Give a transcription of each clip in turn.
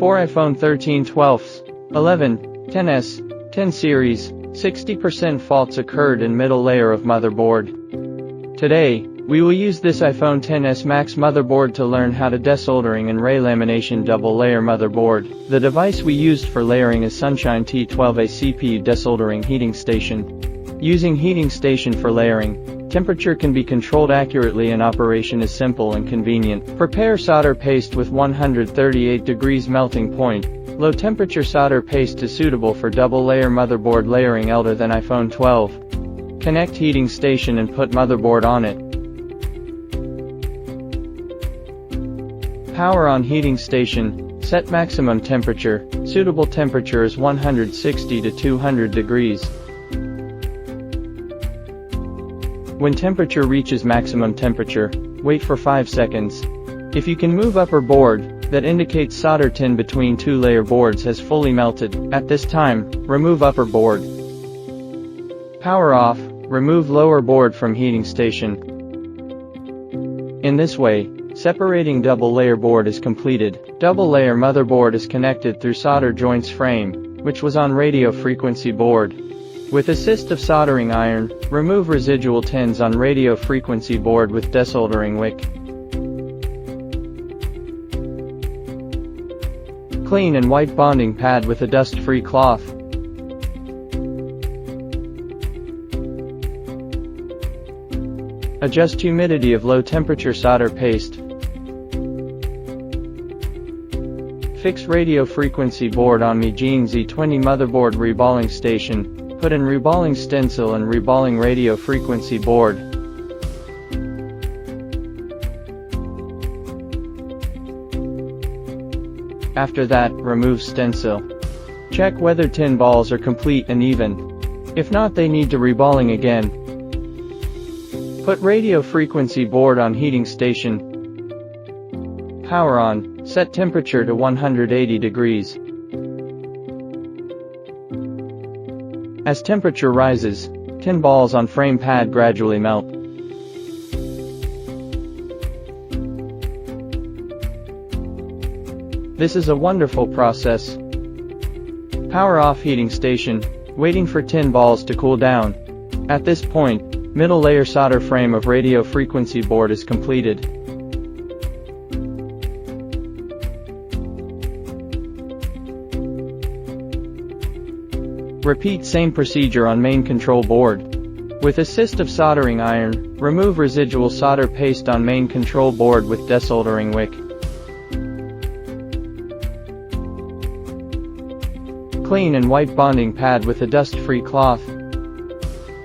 For iPhone 13 12s, 11, 10s, 10 series, 60% faults occurred in middle layer of motherboard. Today, we will use this iPhone XS Max motherboard to learn how to desoldering and Re-Lamination double layer motherboard. The device we used for layering is Sunshine T12A CPU desoldering heating station. Using heating station for layering, temperature can be controlled accurately and operation is simple and convenient. Prepare solder paste with 138 degrees melting point. Low temperature solder paste is suitable for double layer motherboard layering older than iPhone 12. Connect heating station and put motherboard on it. Power on heating station, set maximum temperature, suitable temperature is 160 to 200 degrees. When temperature reaches maximum temperature, wait for 5 seconds. If you can move upper board, that indicates solder tin between two layer boards has fully melted. At this time, remove upper board. Power off, remove lower board from heating station. In this way, separating double layer board is completed. Double layer motherboard is connected through solder joints frame, which was on radio frequency board. With assist of soldering iron, remove residual tins on radio frequency board with desoldering wick. Clean and white bonding pad with a dust-free cloth. Adjust humidity of low temperature solder paste. Fix radio frequency board on Meijin Z20 motherboard reballing station. Put in reballing stencil and reballing radio frequency board. After that, remove stencil. Check whether tin balls are complete and even. If not, they need to reballing again. Put radio frequency board on heating station. Power on, set temperature to 180 degrees. As temperature rises, tin balls on frame pad gradually melt. This is a wonderful process. Power off heating station, waiting for tin balls to cool down. At this point, middle layer solder frame of radio frequency board is completed. Repeat same procedure on main control board. With assist of soldering iron, remove residual solder paste on main control board with desoldering wick. Clean and white bonding pad with a dust-free cloth.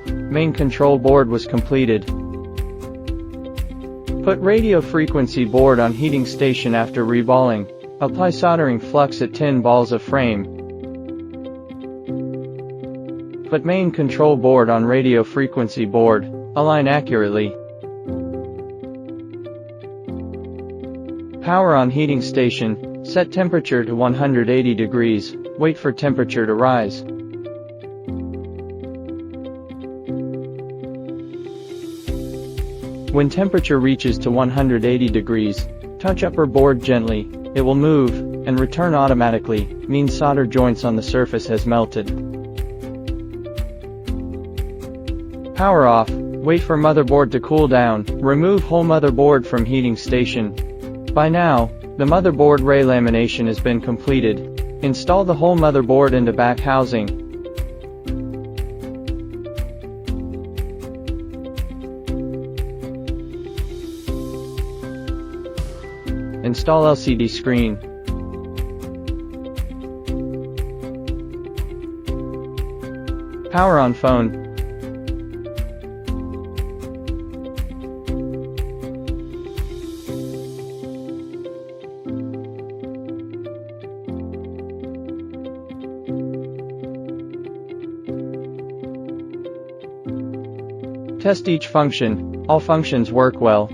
Main control board was completed. Put radio frequency board on heating station after reballing. Apply soldering flux at tin balls of frame. Put main control board on radio frequency board, align accurately. Power on heating station, set temperature to 180 degrees, wait for temperature to rise. When temperature reaches to 180 degrees, touch upper board gently, it will move, and return automatically, means solder joints on the surface has melted. Power off, wait for motherboard to cool down, remove whole motherboard from heating station. By now, the motherboard Re-Lamination has been completed. Install the whole motherboard into back housing. Install LCD screen. Power on phone. Test each function. All functions work well.